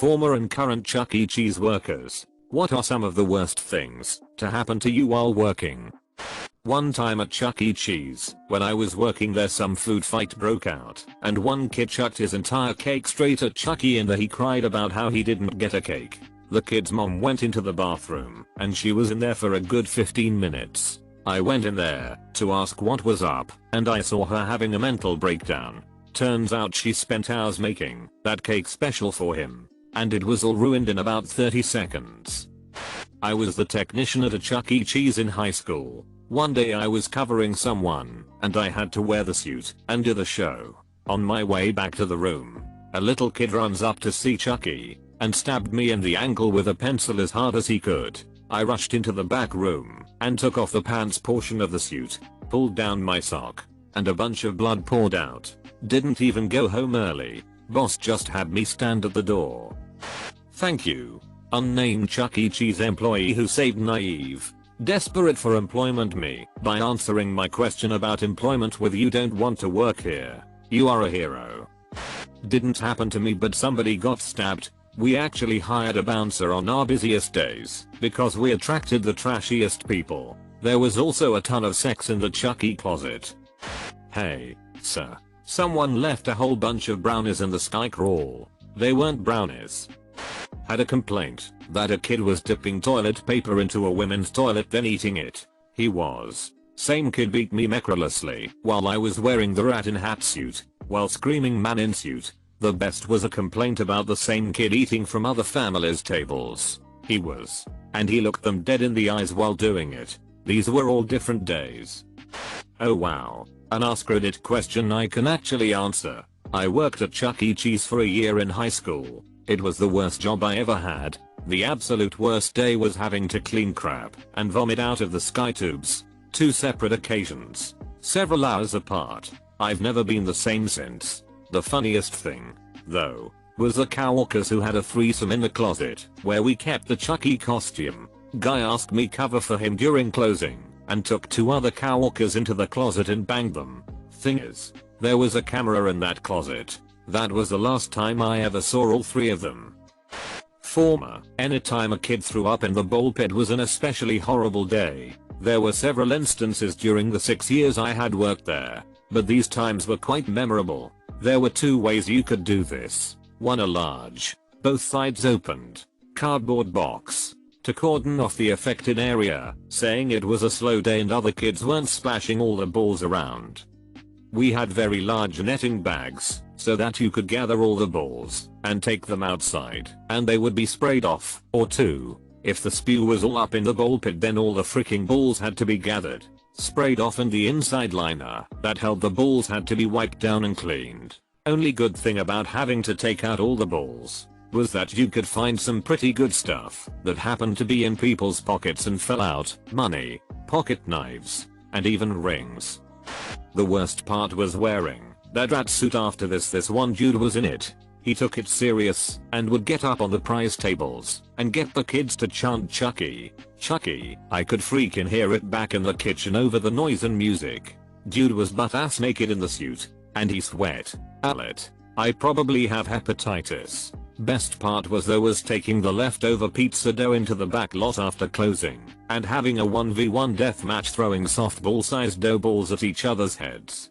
Former and current Chuck E. Cheese workers, what are some of the worst things to happen to you while working? One time at Chuck E. Cheese, when I was working there, some food fight broke out, and one kid chucked his entire cake straight at Chucky and he cried about how he didn't get a cake. The kid's mom went into the bathroom, and she was in there for a good 15 minutes. I went in there to ask what was up, and I saw her having a mental breakdown. Turns out she spent hours making that cake special for him, and it was all ruined in about 30 seconds. I was the technician at a Chuck E. Cheese in high school. One day I was covering someone, and I had to wear the suit and do the show. On my way back to the room, a little kid runs up to see Chucky and stabbed me in the ankle with a pencil as hard as he could. I rushed into the back room and took off the pants portion of the suit, pulled down my sock, and a bunch of blood poured out. Didn't even go home early. Boss just had me stand at the door. Thank you, unnamed Chuck E. Cheese employee who saved naive, desperate for employment me by answering my question about employment with "You don't want to work here. You are a hero." Didn't happen to me, but somebody got stabbed. We actually hired a bouncer on our busiest days because we attracted the trashiest people. There was also a ton of sex in the Chuck E. closet. Hey, sir. Someone left a whole bunch of brownies in the sky crawl. They weren't brownies. Had a complaint that a kid was dipping toilet paper into a women's toilet then eating it. He was. Same kid beat me mercilessly while I was wearing the rat in hat suit while screaming "man in suit." The best was a complaint about the same kid eating from other families' tables. He was. And he looked them dead in the eyes while doing it. These were all different days. Oh wow. An AskReddit question I can actually answer. I worked at Chuck E. Cheese for a year in high school. It was the worst job I ever had. The absolute worst day was having to clean crap and vomit out of the sky tubes. 2 separate occasions. Several hours apart. I've never been the same since. The funniest thing, though, was the coworkers who had a threesome in the closet where we kept the Chucky costume. Guy asked me cover for him during closing and took 2 other coworkers into the closet and banged them. Thing is, there was a camera in that closet. That was the last time I ever saw all 3 of them. Former, anytime a kid threw up in the ball pit was an especially horrible day. There were several instances during the 6 years I had worked there, but these times were quite memorable. There were 2 ways you could do this. One, a large, both sides opened, cardboard box to cordon off the affected area, saying it was a slow day and other kids weren't splashing all the balls around. We had very large netting bags so that you could gather all the balls and take them outside and they would be sprayed off. Or 2, if the spew was all up in the ball pit, then all the freaking balls had to be gathered, sprayed off, and the inside liner that held the balls had to be wiped down and cleaned. Only good thing about having to take out all the balls was that you could find some pretty good stuff that happened to be in people's pockets and fell out: money, pocket knives, and even rings. The worst part was wearing that rat suit after this. This one dude was in it. He took it serious and would get up on the prize tables and get the kids to chant "Chucky, Chucky." I could freaking hear it back in the kitchen over the noise and music. Dude was butt ass naked in the suit, and he sweat it. I probably have hepatitis. Best part was though was taking the leftover pizza dough into the back lot after closing and having a 1v1 deathmatch throwing softball sized dough balls at each other's heads.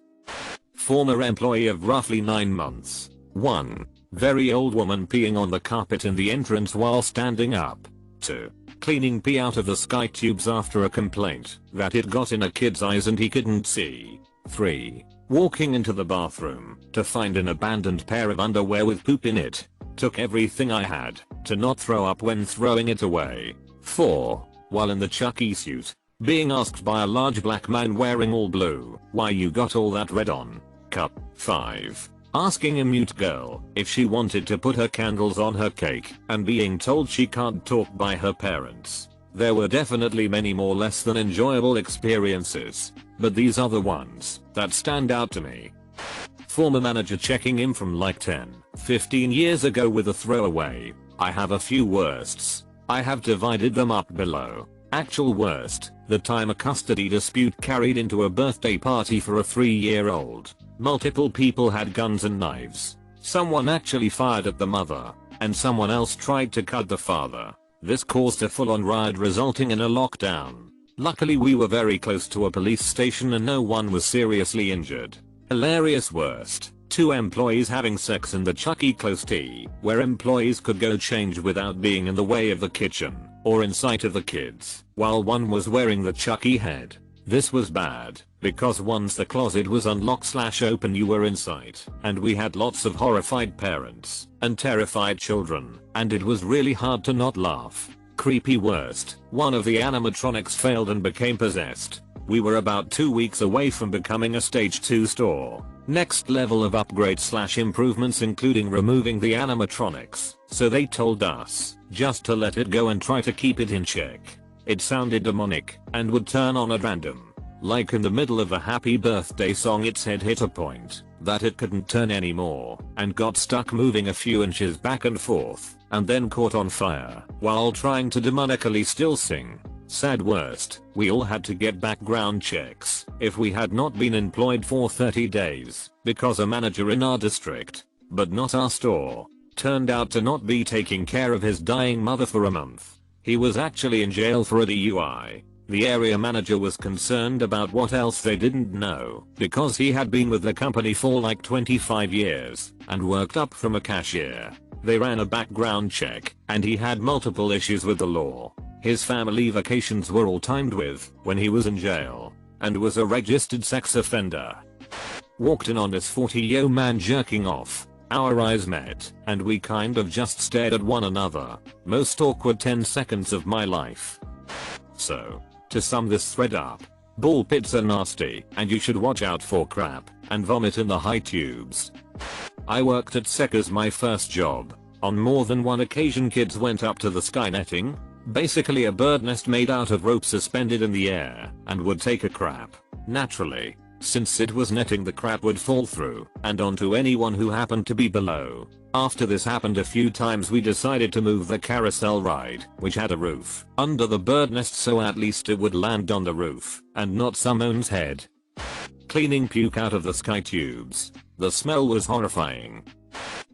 Former employee of roughly 9 months. 1. Very old woman peeing on the carpet in the entrance while standing up. 2. Cleaning pee out of the sky tubes after a complaint that it got in a kid's eyes and he couldn't see. 3. Walking into the bathroom to find an abandoned pair of underwear with poop in it. Took everything I had to not throw up when throwing it away. 4. While in the Chuck E. suit, being asked by a large black man wearing all blue, "Why you got all that red on?" Cup. 5. Asking a mute girl if she wanted to put her candles on her cake and being told she can't talk by her parents. There were definitely many more less than enjoyable experiences, but these are the ones that stand out to me. Former manager checking in from like 10-15 years ago with a throwaway. I have a few worsts. I have divided them up below. Actual worst, the time a custody dispute carried into a birthday party for a 3-year-old. Multiple people had guns and knives. Someone actually fired at the mother. and someone else tried to cut the father. This caused a full-on riot resulting in a lockdown. Luckily we were very close to a police station and no one was seriously injured. Hilarious worst. 2 employees having sex in the Chuck E. close tea, where employees could go change without being in the way of the kitchen, or in sight of the kids, while one was wearing the Chuck E. head. This was bad, because once the closet was unlocked/open you were in sight, and we had lots of horrified parents, and terrified children, and it was really hard to not laugh. Creepy worst, one of the animatronics failed and became possessed. We were about 2 weeks away from becoming a stage 2 store. Next level of upgrades/improvements including removing the animatronics, so they told us just to let it go and try to keep it in check. It sounded demonic and would turn on at random. Like in the middle of a happy birthday song its head hit a point that it couldn't turn anymore and got stuck moving a few inches back and forth and then caught on fire while trying to demonically still sing. Sad worst, we all had to get background checks if we had not been employed for 30 days because a manager in our district, but not our store, turned out to not be taking care of his dying mother for a month. He was actually in jail for a DUI. The area manager was concerned about what else they didn't know because he had been with the company for like 25 years and worked up from a cashier. They ran a background check and he had multiple issues with the law. His family vacations were all timed with when he was in jail and was a registered sex offender. Walked in on this 40-year-old man jerking off. Our eyes met and we kind of just stared at one another. Most awkward 10 seconds of my life. So, to sum this thread up, ball pits are nasty and you should watch out for crap and vomit in the high tubes. I worked at SEC as my first job. On more than one occasion kids went up to the sky netting, basically a bird nest made out of rope suspended in the air, and would take a crap. Naturally, since it was netting the crap would fall through and onto anyone who happened to be below. After this happened a few times we decided to move the carousel ride, which had a roof, under the bird nest so at least it would land on the roof and not someone's head. Cleaning puke out of the sky tubes. The smell was horrifying.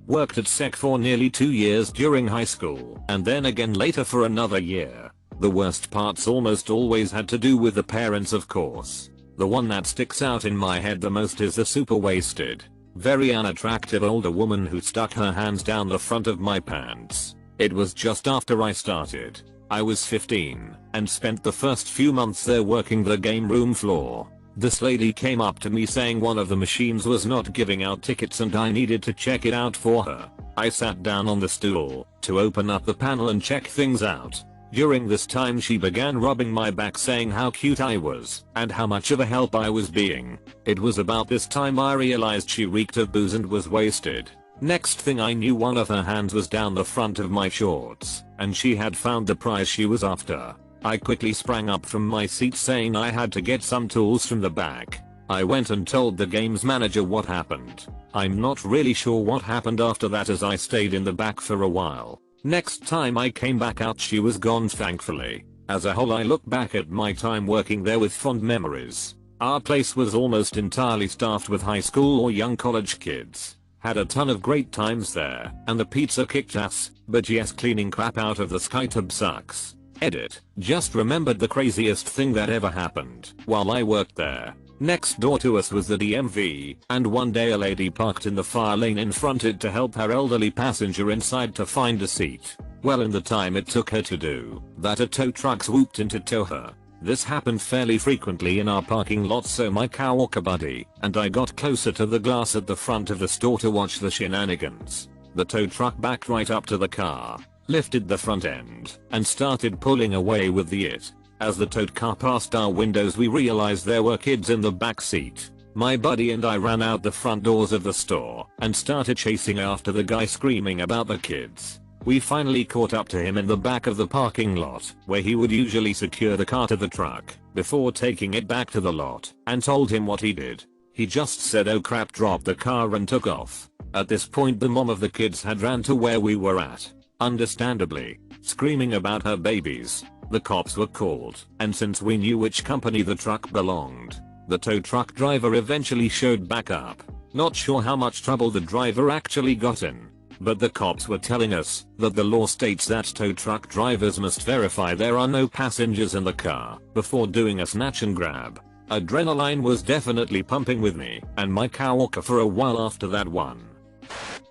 Worked at SEC for nearly 2 years during high school and then again later for another year. The worst parts almost always had to do with the parents, of course. The one that sticks out in my head the most is the super wasted, very unattractive older woman who stuck her hands down the front of my pants. It was just after I started. I was 15 and spent the first few months there working the game room floor. This lady came up to me saying one of the machines was not giving out tickets and I needed to check it out for her. I sat down on the stool to open up the panel and check things out. During this time she began rubbing my back saying how cute I was and how much of a help I was being. It was about this time I realized she reeked of booze and was wasted. Next thing I knew one of her hands was down the front of my shorts and she had found the prize she was after. I quickly sprang up from my seat saying I had to get some tools from the back. I went and told the games manager what happened. I'm not really sure what happened after that as I stayed in the back for a while. Next time I came back out she was gone thankfully. As a whole I look back at my time working there with fond memories. Our place was almost entirely staffed with high school or young college kids. Had a ton of great times there and the pizza kicked ass, but yes, cleaning crap out of the sky tub sucks. Edit. Just remembered the craziest thing that ever happened while I worked there. Next door to us was the DMV, and one day a lady parked in the far lane in front it to help her elderly passenger inside to find a seat. Well, in the time it took her to do that a tow truck swooped in to tow her. This happened fairly frequently in our parking lot, so my coworker buddy and I got closer to the glass at the front of the store to watch the shenanigans. The tow truck backed right up to the car, lifted the front end, and started pulling away with it. As the towed car passed our windows we realized there were kids in the back seat. My buddy and I ran out the front doors of the store and started chasing after the guy screaming about the kids. We finally caught up to him in the back of the parking lot where he would usually secure the car to the truck before taking it back to the lot, and told him what he did. He just said oh crap, dropped the car and took off. At this point the mom of the kids had ran to where we were at, understandably, screaming about her babies. The cops were called, and since we knew which company the truck belonged, the tow truck driver eventually showed back up. Not sure how much trouble the driver actually got in. but the cops were telling us that the law states that tow truck drivers must verify there are no passengers in the car before doing a snatch and grab. Adrenaline was definitely pumping with me and my coworker for a while after that one.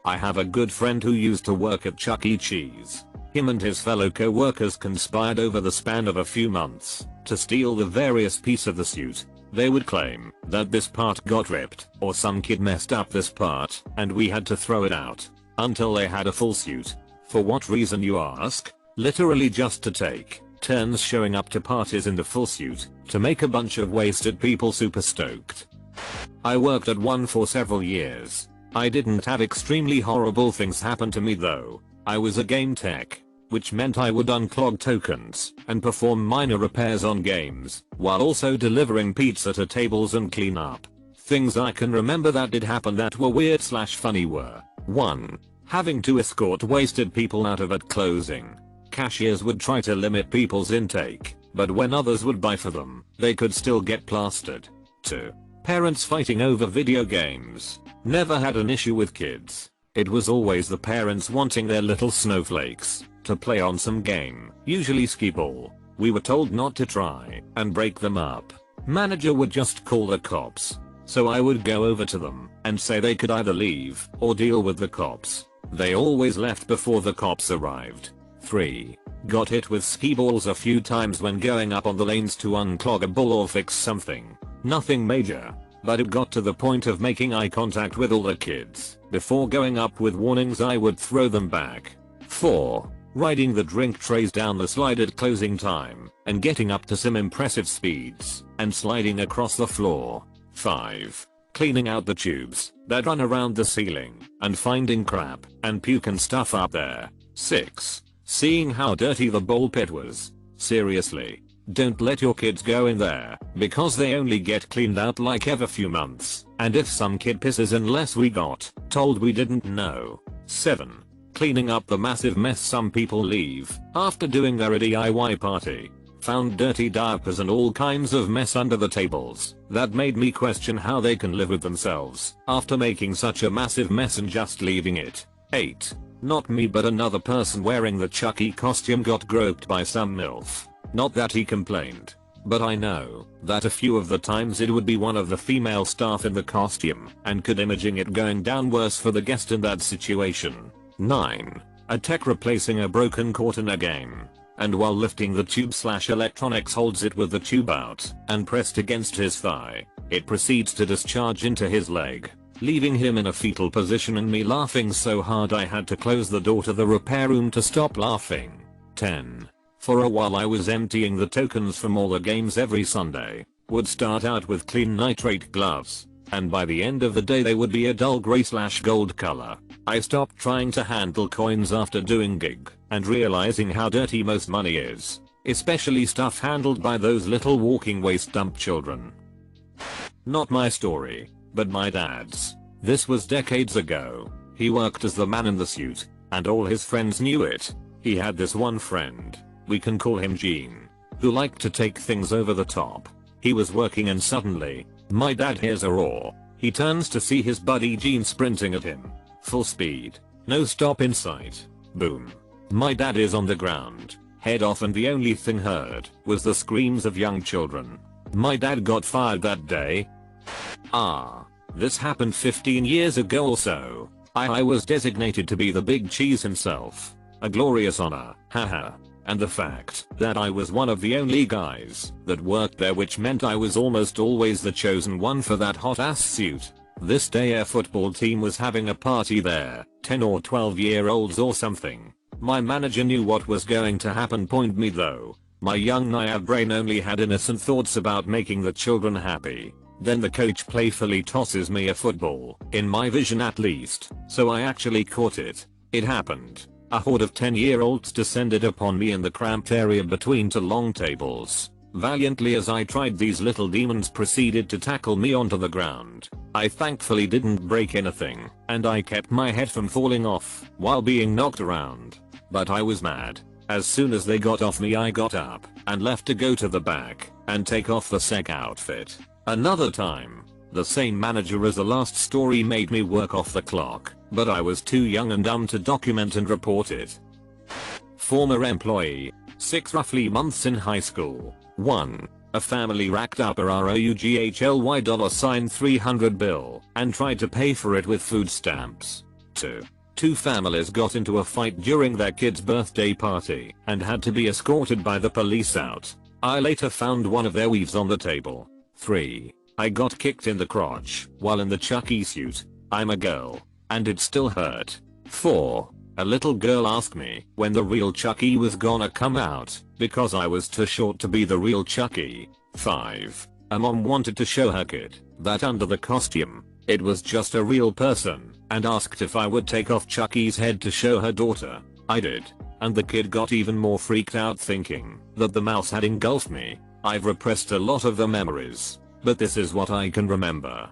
I have a good friend who used to work at Chuck E. Cheese. Him and his fellow co-workers conspired over the span of a few months to steal the various pieces of the suit. They would claim that this part got ripped or some kid messed up this part and we had to throw it out until they had a full suit. For what reason, you ask? Literally just to take turns showing up to parties in the full suit to make a bunch of wasted people super stoked. I worked at one for several years. I didn't have extremely horrible things happen to me though. I was a game tech, which meant I would unclog tokens and perform minor repairs on games while also delivering pizza to tables and clean up. Things I can remember that did happen that were weird / funny were: 1. Having to escort wasted people out of at closing. Cashiers would try to limit people's intake, but when others would buy for them, they could still get plastered. 2. Parents fighting over video games. Never had an issue with kids. It was always the parents wanting their little snowflakes to play on some game, usually skee ball. We were told not to try and break them up. Manager would just call the cops, so I would go over to them and say they could either leave or deal with the cops. They always left before the cops arrived. 3. Got hit with skee balls a few times when going up on the lanes to unclog a ball or fix something. Nothing major, but it got to the point of making eye contact with all the kids. Before going up with warnings, I would throw them back. 4. Riding the drink trays down the slide at closing time and getting up to some impressive speeds and sliding across the floor. 5. Cleaning out the tubes that run around the ceiling and finding crap and puke and stuff up there. 6. Seeing how dirty the ball pit was. Seriously, don't let your kids go in there because they only get cleaned out like every few months, and if some kid pisses unless we got told we didn't know. 7. Cleaning up the massive mess some people leave after doing their DIY party. Found dirty diapers and all kinds of mess under the tables that made me question how they can live with themselves after making such a massive mess and just leaving it. 8. Not me but another person wearing the Chucky costume got groped by some MILF. Not that he complained, but I know that a few of the times it would be one of the female staff in the costume and could imagine it going down worse for the guest in that situation. 9. A tech replacing a broken cord in a game, and while lifting the tube / electronics holds it with the tube out and pressed against his thigh, it proceeds to discharge into his leg, leaving him in a fetal position and me laughing so hard I had to close the door to the repair room to stop laughing. 10. For a while I was emptying the tokens from all the games every Sunday. Would start out with clean nitrate gloves, and by the end of the day they would be a dull grey / gold color. I stopped trying to handle coins after doing gig and realizing how dirty most money is, especially stuff handled by those little walking waste dump children. Not my story, but my dad's. This was decades ago. He worked as the man in the suit, and all his friends knew it. He had this one friend, we can call him Gene, who liked to take things over the top. He was working and suddenly, my dad hears a roar. He turns to see his buddy Gene sprinting at him. Full speed. No stop in sight. Boom. My dad is on the ground, head off, and the only thing heard was the screams of young children. My dad got fired that day. This happened 15 years ago or so. I was designated to be the big cheese himself. A glorious honor, haha. And the fact that I was one of the only guys that worked there, which meant I was almost always the chosen one for that hot ass suit. This day our football team was having a party there, 10 or 12-year-olds or something. My manager knew what was going to happen. Point me though. My young naive brain only had innocent thoughts about making the children happy. Then the coach playfully tosses me a football, in my vision at least, so I actually caught it. It happened. A horde of 10-year-olds descended upon me in the cramped area between two long tables. Valiantly as I tried, these little demons proceeded to tackle me onto the ground. I thankfully didn't break anything, and I kept my head from falling off while being knocked around. But I was mad. As soon as they got off me, I got up and left to go to the back and take off the sec outfit. Another time, the same manager as the last story made me work off the clock. but I was too young and dumb to document and report it. Former employee. 6 roughly months in high school. 1. A family racked up a ROUGHLY $300 bill and tried to pay for it with food stamps. 2. Two families got into a fight during their kid's birthday party and had to be escorted by the police out. I later found one of their weaves on the table. 3. I got kicked in the crotch while in the Chucky suit. I'm a girl, and it still hurt. 4. A little girl asked me when the real Chucky was gonna come out because I was too short to be the real Chucky. 5. A mom wanted to show her kid that under the costume, it was just a real person and asked if I would take off Chucky's head to show her daughter. I did, and the kid got even more freaked out thinking that the mouse had engulfed me. I've repressed a lot of the memories, but this is what I can remember.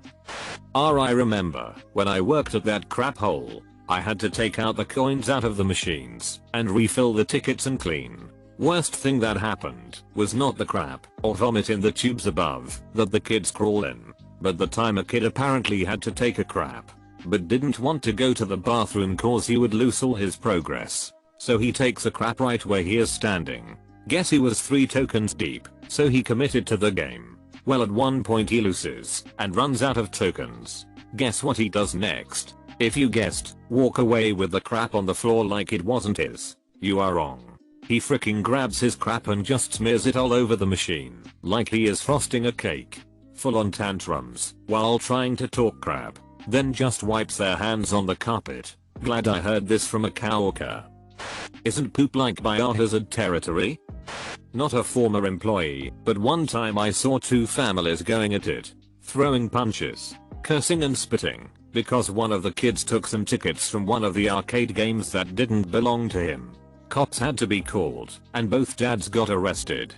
I remember when I worked at that crap hole, I had to take out the coins out of the machines and refill the tickets and clean. Worst thing that happened was not the crap or vomit in the tubes above that the kids crawl in, but the time a kid apparently had to take a crap but didn't want to go to the bathroom cause he would lose all his progress. So he takes a crap right where he is standing. Guess he was 3 tokens deep, so he committed to the game. Well, at one point he loses and runs out of tokens. Guess what he does next? If you guessed, walk away with the crap on the floor like it wasn't his. You are wrong. He freaking grabs his crap and just smears it all over the machine like he is frosting a cake. Full on tantrums while trying to talk crap. Then just wipes their hands on the carpet. Glad I heard this from a coworker. Isn't poop like biohazard territory? Not a former employee, but one time I saw 2 families going at it, throwing punches, cursing and spitting, because one of the kids took some tickets from one of the arcade games that didn't belong to him. Cops had to be called, and both dads got arrested.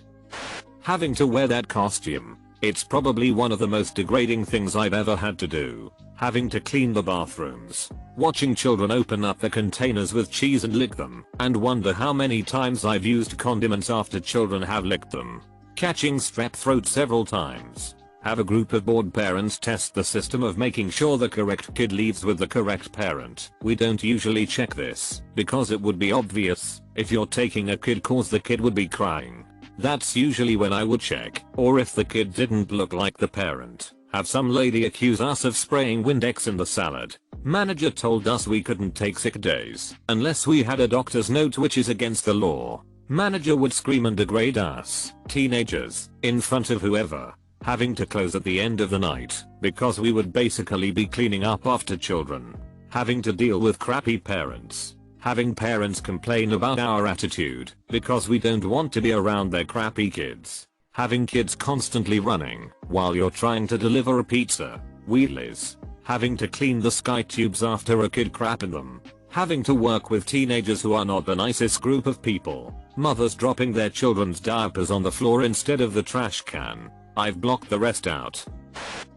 Having to wear that costume, it's probably one of the most degrading things I've ever had to do. Having to clean the bathrooms, watching children open up the containers with cheese and lick them, and wonder how many times I've used condiments after children have licked them. Catching strep throat several times. Have a group of bored parents test the system of making sure the correct kid leaves with the correct parent. We don't usually check this, because it would be obvious if you're taking a kid cause the kid would be crying. That's usually when I would check, or if the kid didn't look like the parent. Have some lady accuse us of spraying Windex in the salad. Manager told us we couldn't take sick days unless we had a doctor's note, which is against the law. Manager would scream and degrade us, teenagers, in front of whoever. Having to close at the end of the night because we would basically be cleaning up after children. Having to deal with crappy parents. Having parents complain about our attitude because we don't want to be around their crappy kids. Having kids constantly running while you're trying to deliver a pizza. Wheelies. Having to clean the sky tubes after a kid crap in them. Having to work with teenagers who are not the nicest group of people. Mothers dropping their children's diapers on the floor instead of the trash can. I've blocked the rest out.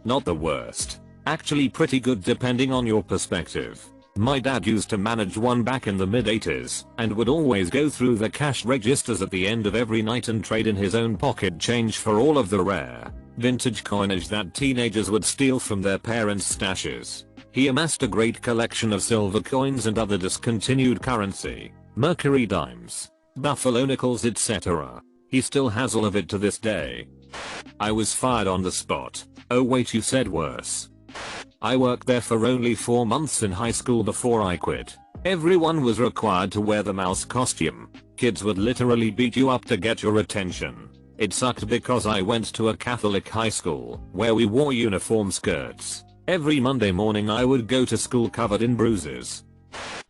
Not the worst. Actually pretty good depending on your perspective. My dad used to manage one back in the mid-80s and would always go through the cash registers at the end of every night and trade in his own pocket change for all of the rare, vintage coinage that teenagers would steal from their parents' stashes. He amassed a great collection of silver coins and other discontinued currency, mercury dimes, buffalo nickels, etc. He still has all of it to this day. I was fired on the spot. Oh wait, you said worse. I worked there for only 4 months in high school before I quit. Everyone was required to wear the mouse costume. Kids would literally beat you up to get your attention. It sucked because I went to a Catholic high school where we wore uniform skirts. Every Monday morning I would go to school covered in bruises.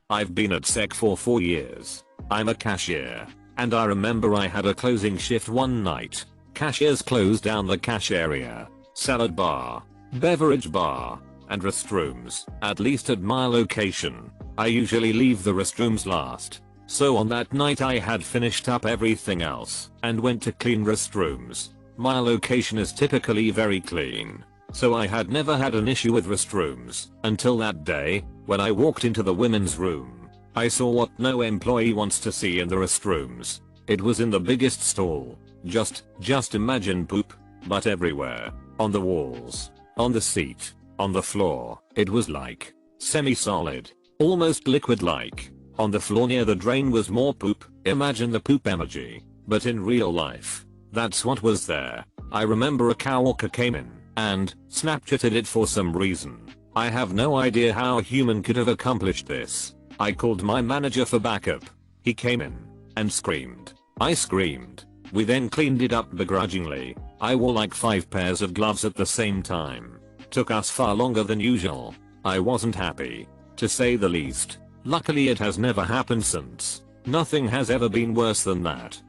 I've been at SEC for 4 years. I'm a cashier. And I remember I had a closing shift one night. Cashiers closed down the cash area, salad bar, beverage bar, and restrooms, at least at my location. I usually leave the restrooms last. So on that night I had finished up everything else and went to clean restrooms. My location is typically very clean, so I had never had an issue with restrooms until that day when I walked into the women's room. I saw what no employee wants to see in the restrooms. It was in the biggest stall. Just imagine poop, but everywhere. On the walls, on the seat, on the floor. It was like semi-solid. almost liquid-like. On the floor near the drain was more poop, imagine the poop emoji, but in real life. That's what was there. I remember a coworker came in and Snapchatted it for some reason. I have no idea how a human could have accomplished this. I called my manager for backup. He came in and screamed. I screamed. We then cleaned it up begrudgingly. I wore like 5 pairs of gloves at the same time. Took us far longer than usual. I wasn't happy, to say the least. Luckily it has never happened since. Nothing has ever been worse than that.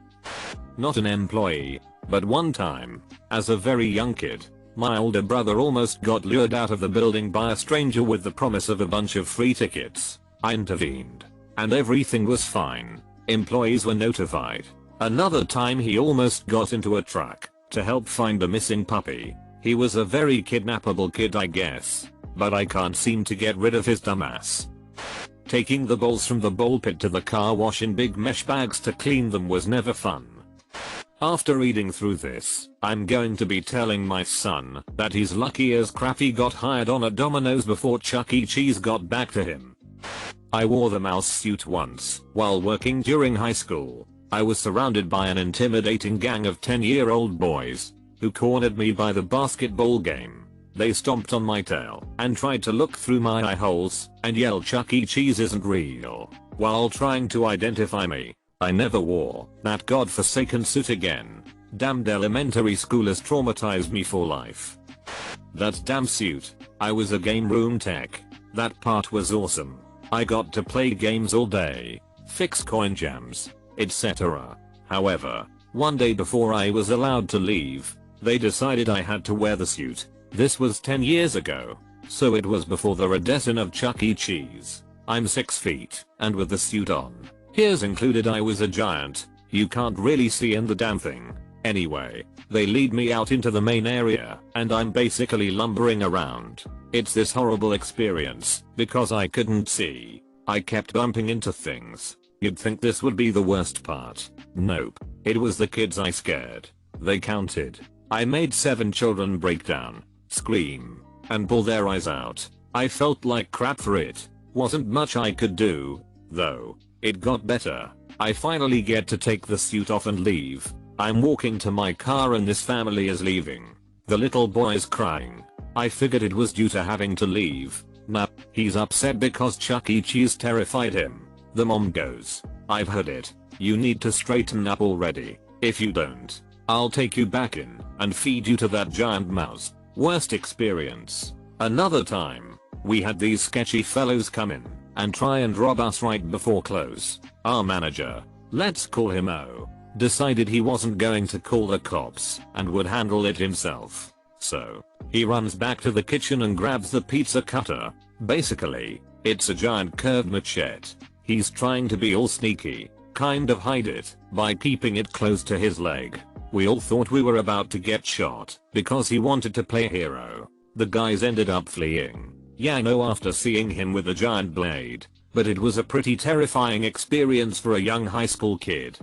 Not an employee, but one time, as a very young kid, my older brother almost got lured out of the building by a stranger with the promise of a bunch of free tickets. I intervened, and everything was fine. Employees were notified. Another time he almost got into a truck to help find a missing puppy. He was a very kidnappable kid, I guess, but I can't seem to get rid of his dumbass. Taking the balls from the ball pit to the car wash in big mesh bags to clean them was never fun. After reading through this, I'm going to be telling my son that he's lucky as crap he got hired on at Domino's before Chuck E. Cheese got back to him. I wore the mouse suit once while working during high school. I was surrounded by an intimidating gang of 10-year-old boys who cornered me by the basketball game. They stomped on my tail and tried to look through my eye holes and yell Chuck E. Cheese isn't real while trying to identify me. I never wore that godforsaken suit again. Damned elementary school has traumatized me for life. That damn suit. I was a game room tech. That part was awesome. I got to play games all day, fix coin jams, etc. However, one day before I was allowed to leave, they decided I had to wear the suit. This was 10 years ago, so it was before the redemption of Chuck E. Cheese. I'm 6 feet, and with the suit on. Here's included I was a giant. You can't really see in the damn thing. Anyway, they lead me out into the main area, and I'm basically lumbering around. It's this horrible experience, because I couldn't see. I kept bumping into things. You'd think this would be the worst part. Nope. It was the kids I scared. They counted. I made 7 children break down, scream, and pull their eyes out. I felt like crap for it. Wasn't much I could do, though. It got better. I finally get to take the suit off and leave. I'm walking to my car and this family is leaving. The little boy is crying. I figured it was due to having to leave. Nah, he's upset because Chuck E. Cheese terrified him. The mom goes, I've heard it. You need to straighten up already. If you don't, I'll take you back in and feed you to that giant mouse. Worst experience. Another time, we had these sketchy fellows come in and try and rob us right before close. Our manager, let's call him O, decided he wasn't going to call the cops and would handle it himself. So, he runs back to the kitchen and grabs the pizza cutter. Basically, it's a giant curved machete. He's trying to be all sneaky, kind of hide it, by keeping it close to his leg. We all thought we were about to get shot, because he wanted to play hero. The guys ended up fleeing. Yeah, I know after seeing him with a giant blade, but it was a pretty terrifying experience for a young high school kid.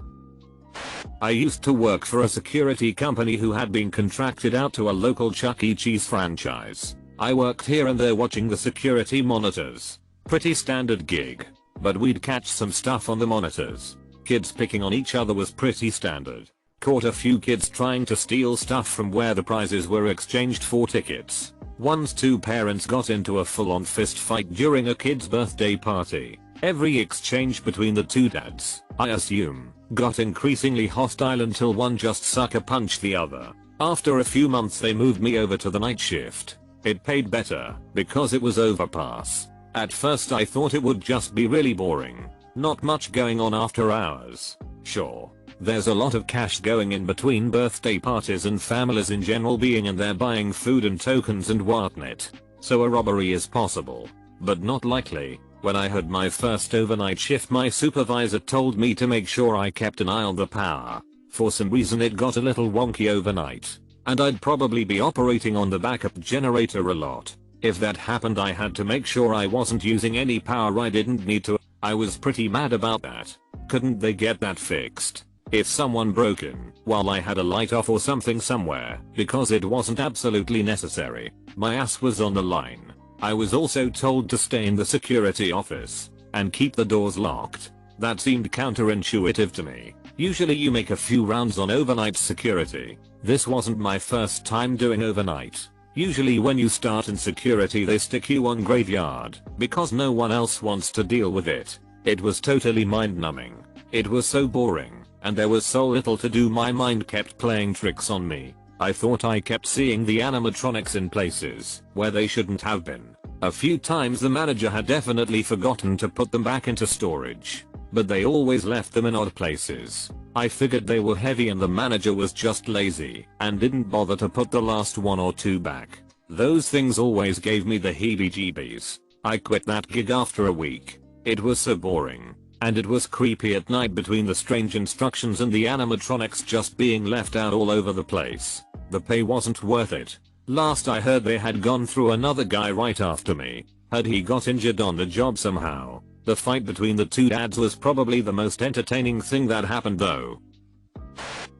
I used to work for a security company who had been contracted out to a local Chuck E. Cheese franchise. I worked here and there watching the security monitors. Pretty standard gig. But we'd catch some stuff on the monitors. Kids picking on each other was pretty standard. Caught a few kids trying to steal stuff from where the prizes were exchanged for tickets. Once 2 parents got into a full-on fist fight during a kid's birthday party. Every exchange between the 2 dads, I assume, got increasingly hostile until one just sucker punched the other. After a few months they moved me over to the night shift. It paid better, because it was overpass. At first I thought it would just be really boring. Not much going on after hours. Sure, there's a lot of cash going in between birthday parties and families in general being in there buying food and tokens and whatnot. So a robbery is possible, but not likely. When I had my first overnight shift, my supervisor told me to make sure I kept an eye on the power. For some reason it got a little wonky overnight, and I'd probably be operating on the backup generator a lot. If that happened I had to make sure I wasn't using any power I didn't need to. I was pretty mad about that. Couldn't they get that fixed? If someone broke in while I had a light off or something somewhere because it wasn't absolutely necessary, my ass was on the line. I was also told to stay in the security office and keep the doors locked. That seemed counterintuitive to me. Usually you make a few rounds on overnight security. This wasn't my first time doing overnight. Usually when you start in security they stick you on graveyard because no one else wants to deal with it. It was totally mind-numbing. It was so boring, and there was so little to do. My mind kept playing tricks on me. I thought I kept seeing the animatronics in places where they shouldn't have been. A few times the manager had definitely forgotten to put them back into storage, but they always left them in odd places. I figured they were heavy and the manager was just lazy and didn't bother to put the last one or two back. Those things always gave me the heebie-jeebies. I quit that gig after a week. It was so boring. And it was creepy at night between the strange instructions and the animatronics just being left out all over the place. The pay wasn't worth it. Last I heard they had gone through another guy right after me. Had he got injured on the job somehow? The fight between the two dads was probably the most entertaining thing that happened though.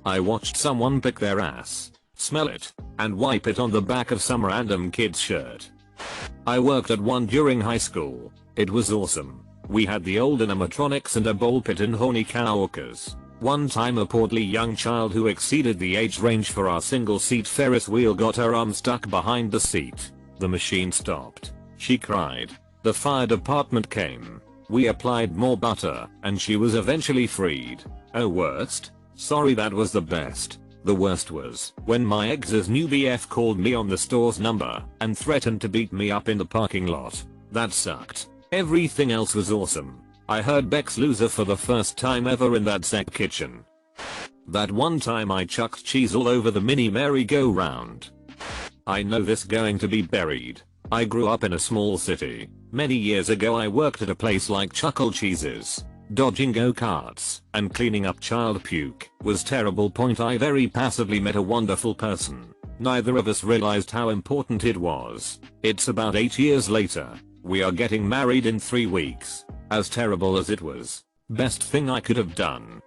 I watched someone pick their ass, smell it, and wipe it on the back of some random kid's shirt. I worked at one during high school. It was awesome. We had the old animatronics and a ball pit and horny coworkers. One time a portly young child who exceeded the age range for our single seat Ferris wheel got her arm stuck behind the seat. The machine stopped. She cried. The fire department came. We applied more butter and she was eventually freed. Oh, worst? Sorry, that was the best. The worst was when my ex's new BF called me on the store's number and threatened to beat me up in the parking lot. That sucked. Everything else was awesome. I heard Beck's loser for the first time ever in that sec kitchen. That one time I chucked cheese all over the mini merry-go-round. I know this going to be buried. I grew up in a small city. Many years ago I worked at a place like Chuckle Cheese's. Dodging go-karts and cleaning up child puke was terrible. I very passively met a wonderful person. Neither of us realized how important it was. It's about 8 years later. We are getting married in 3 weeks. As terrible as it was, best thing I could have done.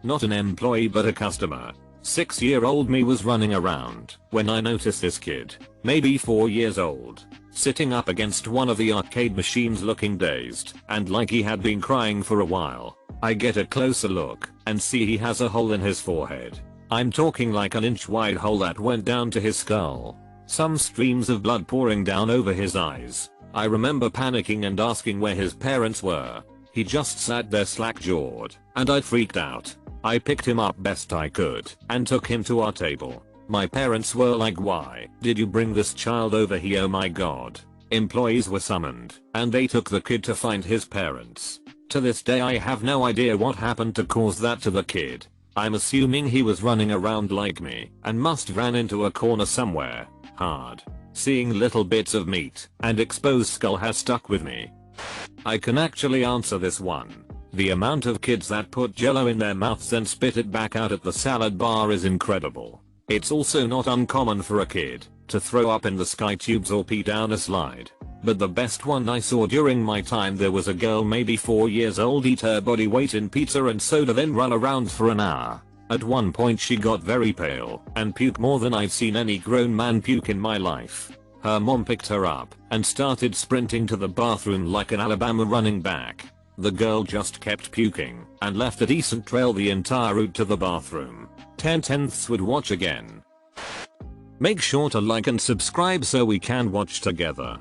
Not an employee but a customer. 6-year-old me was running around when I noticed this kid, maybe 4 years old, sitting up against one of the arcade machines looking dazed and like he had been crying for a while. I get a closer look and see he has a hole in his forehead. I'm talking like an inch wide hole that went down to his skull. Some streams of blood pouring down over his eyes. I remember panicking and asking where his parents were. He just sat there slack-jawed, and I freaked out. I picked him up best I could and took him to our table. My parents were like, "Why did you bring this child over here? Oh my god." Employees were summoned and they took the kid to find his parents. To this day I have no idea what happened to cause that to the kid. I'm assuming he was running around like me and must ran into a corner somewhere hard. Seeing little bits of meat and exposed skull has stuck with me. I can actually answer this one. The amount of kids that put jello in their mouths and spit it back out at the salad bar is incredible. It's also not uncommon for a kid to throw up in the sky tubes or pee down a slide. But the best one I saw during my time there was a girl maybe 4 years old eat her body weight in pizza and soda then run around for an hour. At one point she got very pale and puked more than I've seen any grown man puke in my life. Her mom picked her up and started sprinting to the bathroom like an Alabama running back. The girl just kept puking and left a decent trail the entire route to the bathroom. 10/10ths would watch again. Make sure to like and subscribe so we can watch together.